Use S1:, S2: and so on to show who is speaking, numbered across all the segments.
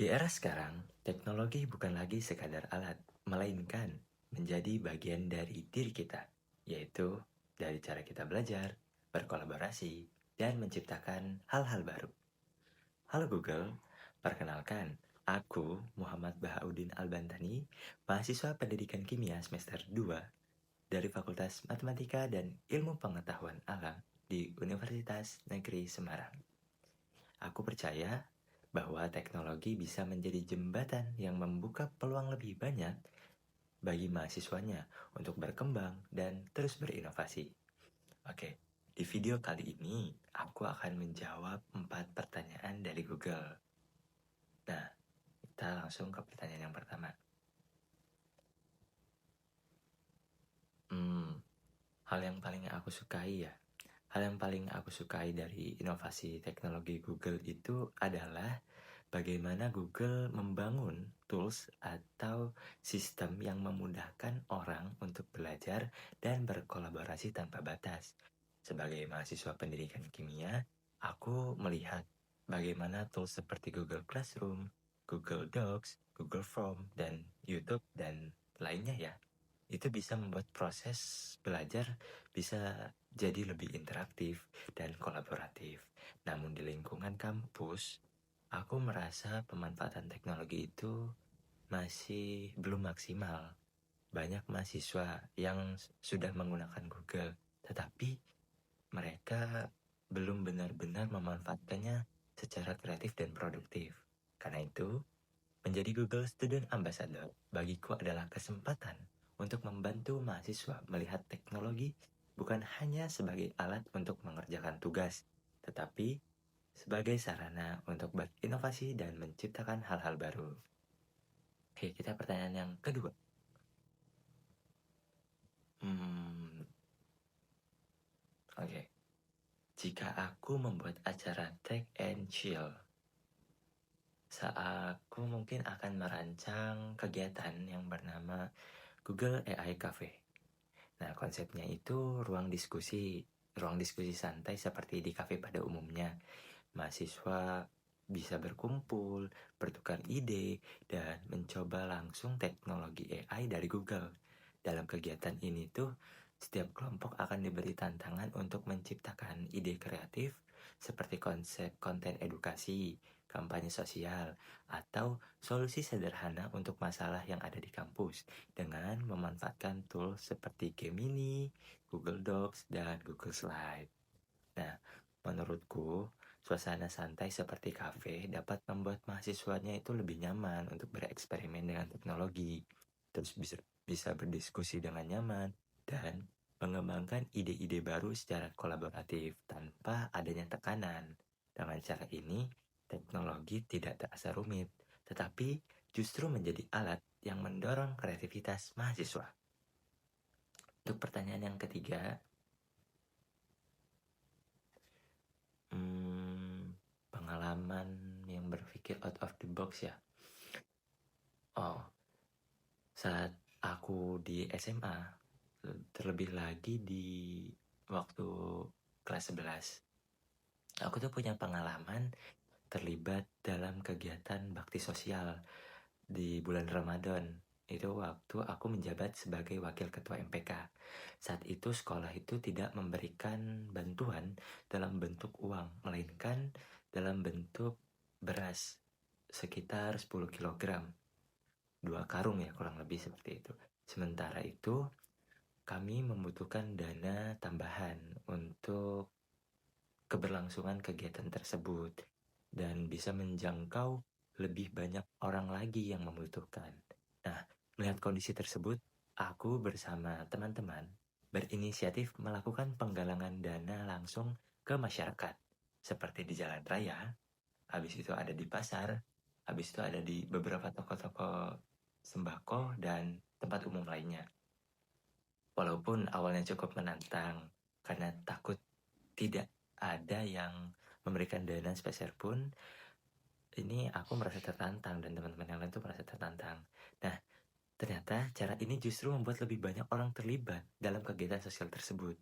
S1: Di era sekarang, teknologi bukan lagi sekadar alat, melainkan menjadi bagian dari diri kita, yaitu dari cara kita belajar, berkolaborasi, dan menciptakan hal-hal baru. Halo Google, perkenalkan, aku Muhammad Bahaudin Albantani, mahasiswa pendidikan kimia semester 2 dari Fakultas Matematika dan Ilmu Pengetahuan Alam di Universitas Negeri Semarang. Aku percaya bahwa teknologi bisa menjadi jembatan yang membuka peluang lebih banyak bagi mahasiswanya untuk berkembang dan terus berinovasi. Oke, di video kali ini aku akan menjawab 4 pertanyaan dari Google. Nah, kita langsung ke pertanyaan yang pertama. Hal yang paling aku sukai ya. Hal yang paling aku sukai dari inovasi teknologi Google itu adalah bagaimana Google membangun tools atau sistem yang memudahkan orang untuk belajar dan berkolaborasi tanpa batas. Sebagai mahasiswa pendidikan kimia, aku melihat bagaimana tools seperti Google Classroom, Google Docs, Google Form, dan YouTube dan lainnya ya, itu bisa membuat proses belajar bisa jadi lebih interaktif dan kolaboratif. Namun di lingkungan kampus, aku merasa pemanfaatan teknologi itu masih belum maksimal. Banyak mahasiswa yang sudah menggunakan Google, tetapi mereka belum benar-benar memanfaatkannya secara kreatif dan produktif. Karena itu, menjadi Google Student Ambassador bagiku adalah kesempatan untuk membantu mahasiswa melihat teknologi bukan hanya sebagai alat untuk mengerjakan tugas, tetapi sebagai sarana untuk berinovasi dan menciptakan hal-hal baru. Oke, kita pertanyaan yang kedua. Oke. Jika aku membuat acara Tech and Chill, aku mungkin akan merancang kegiatan yang bernama Google AI Cafe. Nah, konsepnya itu ruang diskusi santai seperti di kafe pada umumnya. Mahasiswa bisa berkumpul, bertukar ide, dan mencoba langsung teknologi AI dari Google. Dalam kegiatan ini tuh, setiap kelompok akan diberi tantangan untuk menciptakan ide kreatif seperti konsep konten edukasi, kampanye sosial, atau solusi sederhana untuk masalah yang ada di kampus dengan memanfaatkan tools seperti Gemini, Google Docs, dan Google Slide. Nah, menurutku, suasana santai seperti kafe dapat membuat mahasiswanya itu lebih nyaman untuk bereksperimen dengan teknologi, terus bisa berdiskusi dengan nyaman, dan mengembangkan ide-ide baru secara kolaboratif tanpa adanya tekanan. Dengan cara ini, teknologi tidak terasa rumit, tetapi justru menjadi alat yang mendorong kreativitas mahasiswa. Untuk pertanyaan yang ketiga, pengalaman yang berpikir out of the box ya. Saat aku di SMA, terlebih lagi di waktu kelas 11, aku tuh punya pengalaman terlibat dalam kegiatan bakti sosial di bulan Ramadan. Itu waktu aku menjabat sebagai wakil ketua MPK. Saat itu sekolah itu tidak memberikan bantuan dalam bentuk uang, melainkan dalam bentuk beras sekitar 10 kg. 2 karung ya, kurang lebih seperti itu. Sementara itu, kami membutuhkan dana tambahan untuk keberlangsungan kegiatan tersebut dan bisa menjangkau lebih banyak orang lagi yang membutuhkan. Nah, melihat kondisi tersebut, aku bersama teman-teman berinisiatif melakukan penggalangan dana langsung ke masyarakat, seperti di jalan raya, habis itu ada di pasar, habis itu ada di beberapa toko-toko sembako dan tempat umum lainnya. Walaupun awalnya cukup menantang karena takut tidak ada yang memberikan dana spesial pun, ini aku merasa tertantang dan teman-teman yang lain tuh merasa tertantang. Nah, ternyata cara ini justru membuat lebih banyak orang terlibat dalam kegiatan sosial tersebut.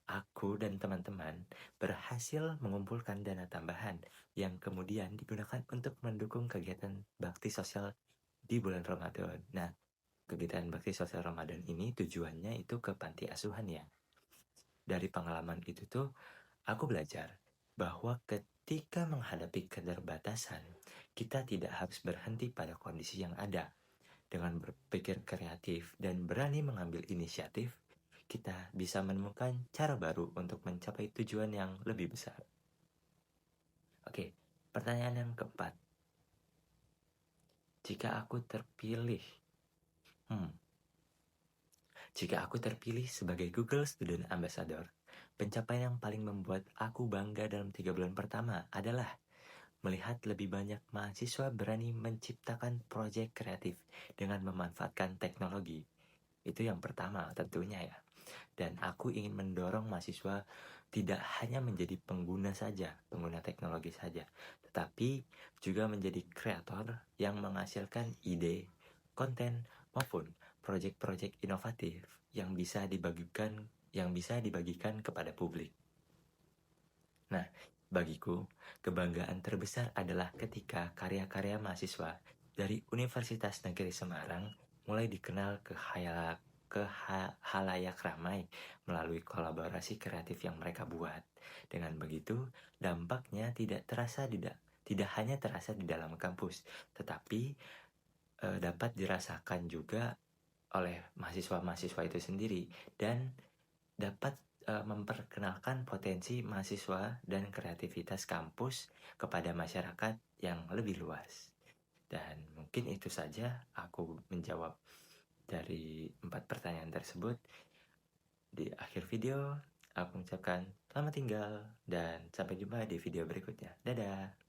S1: aku dan teman-teman berhasil mengumpulkan dana tambahan yang kemudian digunakan untuk mendukung kegiatan bakti sosial di bulan Ramadan. Nah, kegiatan bakti sosial Ramadan ini tujuannya itu ke panti asuhan ya. Dari pengalaman itu tuh aku belajar bahwa ketika menghadapi keterbatasan, kita tidak harus berhenti pada kondisi yang ada. Dengan berpikir kreatif dan berani mengambil inisiatif, kita bisa menemukan cara baru untuk mencapai tujuan yang lebih besar. Oke, pertanyaan yang keempat. Jika aku terpilih, jika aku terpilih sebagai Google Student Ambassador, pencapaian yang paling membuat aku bangga dalam 3 bulan pertama adalah melihat lebih banyak mahasiswa berani menciptakan proyek kreatif dengan memanfaatkan teknologi. Itu yang pertama tentunya ya. Dan aku ingin mendorong mahasiswa tidak hanya menjadi pengguna saja, pengguna teknologi saja, tetapi juga menjadi kreator yang menghasilkan ide, konten, maupun proyek-proyek inovatif yang bisa dibagikan kepada publik. Nah, bagiku, kebanggaan terbesar adalah ketika karya-karya mahasiswa dari Universitas Negeri Semarang mulai dikenal ke halayak ramai melalui kolaborasi kreatif yang mereka buat. Dengan begitu, dampaknya tidak hanya terasa di dalam kampus, tetapi dapat dirasakan juga oleh mahasiswa-mahasiswa itu sendiri dan dapat memperkenalkan potensi mahasiswa dan kreativitas kampus kepada masyarakat yang lebih luas. Dan mungkin itu saja aku menjawab dari 4 pertanyaan tersebut. Di akhir video, aku mengucapkan selamat tinggal dan sampai jumpa di video berikutnya. Dadah!